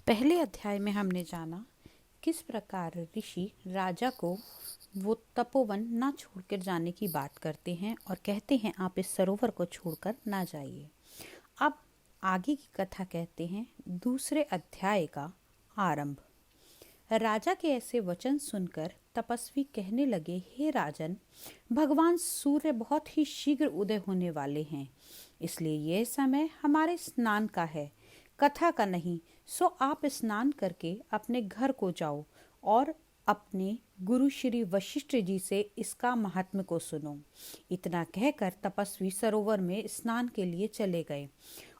पहले अध्याय में हमने जाना किस प्रकार ऋषि राजा को वो तपोवन ना छोड़कर जाने की बात करते हैं और कहते हैं आप इस सरोवर को छोड़कर ना जाइए। अब आगे की कथा कहते हैं दूसरे अध्याय का आरंभ। राजा के ऐसे वचन सुनकर तपस्वी कहने लगे, हे राजन, भगवान सूर्य बहुत ही शीघ्र उदय होने वाले हैं, इसलिए यह समय हमारे स्नान का है, कथा का नहीं। सो आप स्नान करके अपने घर को जाओ और अपने गुरु श्री वशिष्ठ जी से इसका महात्म्य को सुनो। इतना कहकर तपस्वी सरोवर में स्नान के लिए चले गए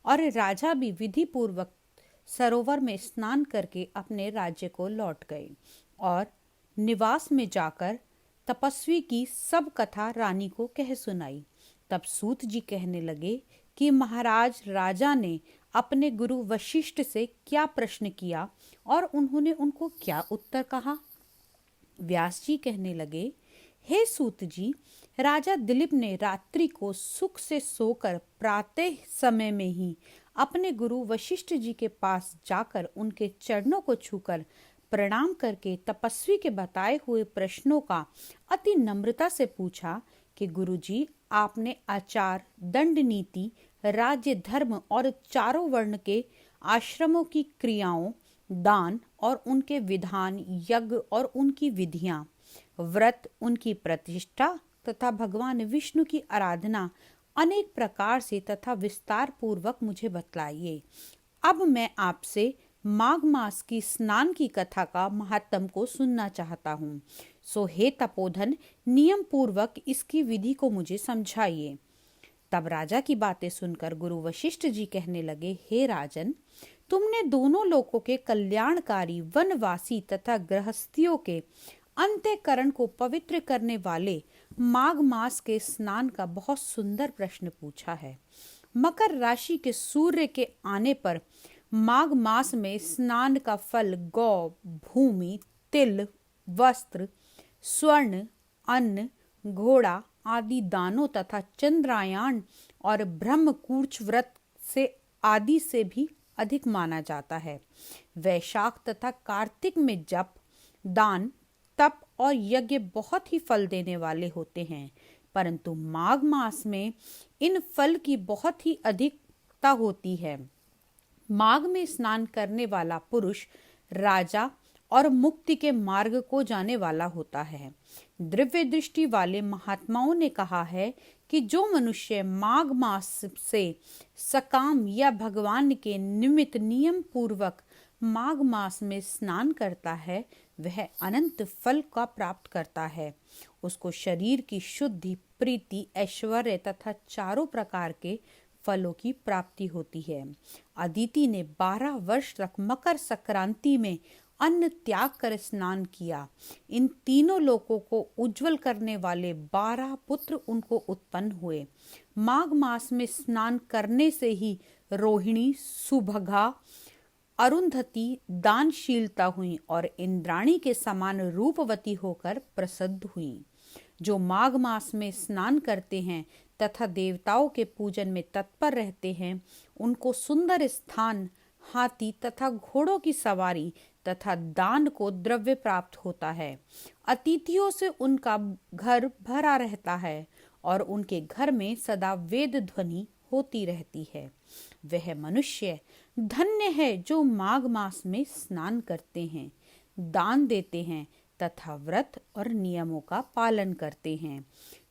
और राजा भी विधि पूर्वक सरोवर में स्नान करके अपने राज्य को लौट गए और निवास में जाकर तपस्वी की सब कथा रानी को कह सुनाई। तब सूत जी कहने लगे कि महाराज, राजा ने अपने गुरु वशिष्ठ से क्या प्रश्न किया और उन्होंने उनको क्या उत्तर कहा। व्यास जी कहने लगे, हे सूत जी, राजा दिलीप ने रात्रि को सुख से सोकर प्रातः समय में ही अपने गुरु वशिष्ठ जी के पास जाकर उनके चरणों को छूकर प्रणाम करके तपस्वी के बताए हुए प्रश्नों का अति नम्रता से पूछा कि गुरुजी, आपने आचार, दंड नीति, राज्य, धर्म और चारों वर्ण के आश्रमों की क्रियाओं, दान और उनके विधान, यज्ञ और उनकी विधियां, व्रत, उनकी प्रतिष्ठा तथा भगवान विष्णु की आराधना अनेक प्रकार से तथा विस्तार पूर्वक मुझे बतलाइए। अब मैं आपसे माघ मास की स्नान की कथा का महात्म को सुनना चाहता हूँ। सो हे तपोधन, नियम पूर्वक इसकी विधि को मुझे समझाइए। तब राजा की बातें सुनकर गुरु वशिष्ठ जी कहने लगे, हे राजन, तुमने दोनों लोकों के कल्याणकारी, वनवासी तथा गृहस्थियों के अंतःकरण को पवित्र करने वाले माघ मास के स्नान का बहुत सुंदर प्रश्न पूछा है। मकर राशि के सूर्य के आने पर माघ मास में स्नान का फल गौ, भूमि, तिल, वस्त्र, स्वर्ण, अन्न, घोड़ा आदि दानों तथा चंद्रायण और ब्रह्मकूर्च व्रत से आदि से भी अधिक माना जाता है। वैशाख तथा कार्तिक में जप, दान, तप और यज्ञ बहुत ही फल देने वाले होते हैं, परंतु माघ मास में इन फल की बहुत ही अधिकता होती है। माघ में स्नान करने वाला पुरुष राजा और मुक्ति के मार्ग को जाने वाला होता है। दिव्य दृष्टि वाले महात्माओं ने कहा है कि जो मनुष्य माघ मास से सकाम या भगवान के निमित्त नियम पूर्वक माघ मास में स्नान करता है, वह अनंत फल का प्राप्त करता है। उसको शरीर की शुद्धि, प्रीति, ऐश्वर्य तथा चारों प्रकार के फलों की प्राप्ति होती है। अदिति ने 12 वर्ष तक मकर संक्रांति में अन्न त्याग कर स्नान किया। इन तीनों लोकों को उज्जवल करने वाले 12 पुत्र उनको उत्पन्न हुए। माघ मास में स्नान करने से ही रोहिणी, सुभगा, अरुंधति दानशीलता हुई और इंद्राणी के समान रूपवती होकर प्रसिद्ध हुई। जो माघ मास में स्नान करते हैं तथा देवताओं के पूजन में तत्पर रहते हैं, उनको सुंदर स्थान, हाथी तथा घोड़ों की सवारी तथा दान को द्रव्य प्राप्त होता है। अतिथियों से उनका घर भरा रहता है और उनके घर में सदा वेद ध्वनि होती रहती है। वह मनुष्य धन्य है जो माघ मास में स्नान करते हैं, दान देते हैं तथा व्रत और नियमों का पालन करते हैं।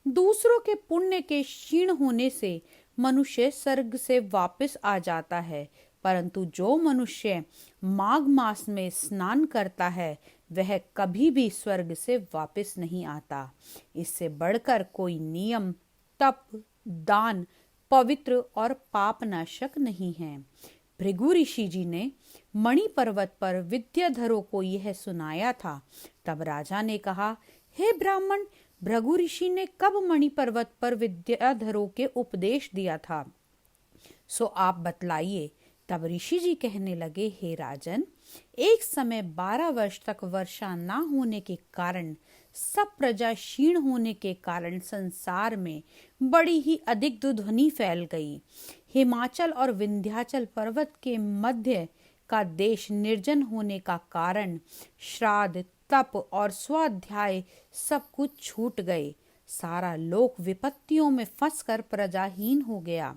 दूसरों के पुण्य के क्षीण होने से मनुष्य स्वर्ग से वापस आ जाता है, परंतु जो मनुष्य माघ मास में स्नान करता है वह कभी भी स्वर्ग से वापस नहीं आता। इससे बढ़कर कोई नियम, तप, दान पवित्र और पापनाशक नहीं है। भृगु ऋषि जी ने मणि पर्वत पर विद्याधरों को यह सुनाया था। तब राजा ने कहा, हे ब्राह्मण, भृगु ऋषि ने कब मणि पर्वत पर विद्याधरों के उपदेश दिया था, सो आप बतलाइए। तब ऋषि जी कहने लगे, हे राजन, एक समय 12 वर्ष तक वर्षा न होने के कारण, सब प्रजा क्षीण होने के कारण संसार में बड़ी ही अधिक दुध्वनि फैल गई। हिमाचल और विंध्याचल पर्वत के मध्य का देश निर्जन होने का कारण श्राद्ध, तप और स्वाध्याय सब कुछ छूट गए। सारा लोक विपत्तियों में फंसकर प्रजाहीन हो गया।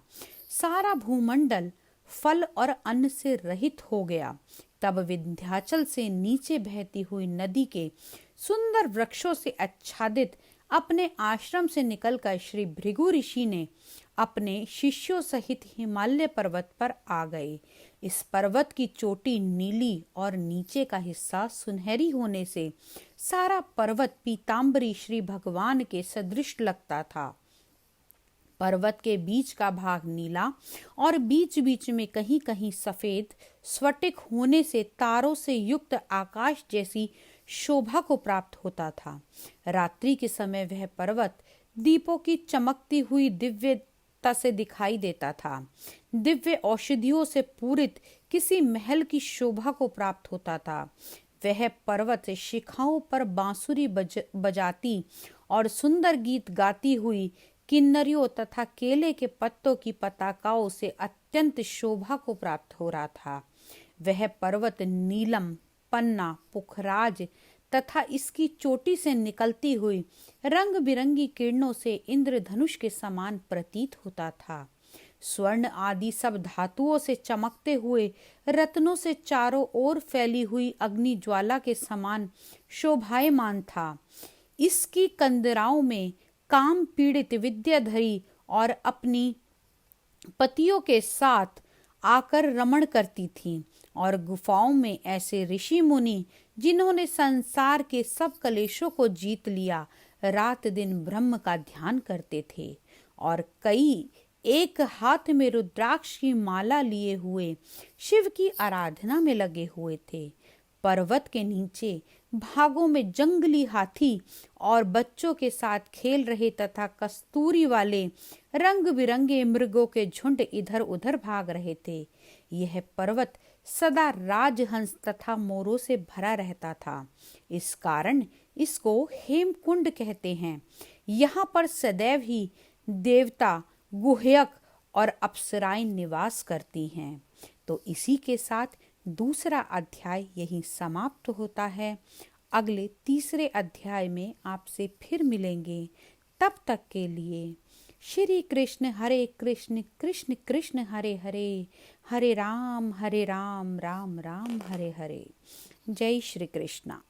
सारा भूमंडल फल और अन्न से रहित हो गया। तब विंध्याचल से नीचे बहती हुई नदी के सुंदर वृक्षों से आच्छादित अपने आश्रम से निकलकर श्री भृगु ऋषि ने अपने शिष्यों सहित हिमालय पर्वत पर आ गए। इस पर्वत की चोटी नीली और नीचे का हिस्सा सुनहरी होने से सारा पर्वत पीतांबरी श्री भगवान के सदृश लगता था। पर्वत के बीच का भाग नीला और बीच बीच में कहीं कहीं सफेद स्फटिक होने से तारों से युक्त आकाश जैसी शोभा को प्राप्त होता था। रात्रि के समय वह पर्वत दीपों की चमकती हुई दिव्यता से दिखाई देता था। दिव्य औषधियों से पूरित किसी महल की शोभा को प्राप्त होता था। वह पर्वत शिखाओं पर बांसुरी बजाती और सुंदर गीत गाती हुई किन्नरियों तथा केले के पत्तों की पताकाओं से अत्यंत शोभा को प्राप्त हो रहा था। वह पर्वत नीलम, पन्ना, पुखराज तथा इसकी चोटी से निकलती हुई रंग बिरंगी किरणों से इंद्रधनुष के समान प्रतीत होता था। स्वर्ण आदि सब धातुओं से चमकते हुए रत्नों से चारों ओर फैली हुई अग्नि ज्वाला के समान शोभायमान था। इसकी कंदराओं में काम पीड़ित विद्याधरी और अपनी पतियों के साथ आकर रमण करती थीं और गुफाओं में ऐसे ऋषि मुनि जिन्होंने संसार के सब कलेशों को जीत लिया रात दिन ब्रह्म का ध्यान करते थे और कई एक हाथ में रुद्राक्ष की माला लिए हुए शिव की आराधना में लगे हुए थे। पर्वत के नीचे भागों में जंगली हाथी और बच्चों के साथ खेल रहे तथा कस्तूरी वाले रंग बिरंगे मृगों के झुंड इधर उधर भाग रहे थे। यह पर्वत सदा राजहंस तथा मोरों से भरा रहता था। इस कारण इसको हेमकुंड कहते हैं। यहाँ पर सदैव ही देवता, गुह्यक और अप्सराएं निवास करती हैं। तो इसी के साथ दूसरा अध्याय यहीं समाप्त होता है। अगले तीसरे अध्याय में आपसे फिर मिलेंगे। तब तक के लिए श्री कृष्ण हरे कृष्ण कृष्ण कृष्ण हरे हरे, हरे राम राम राम हरे हरे। जय श्री कृष्णा।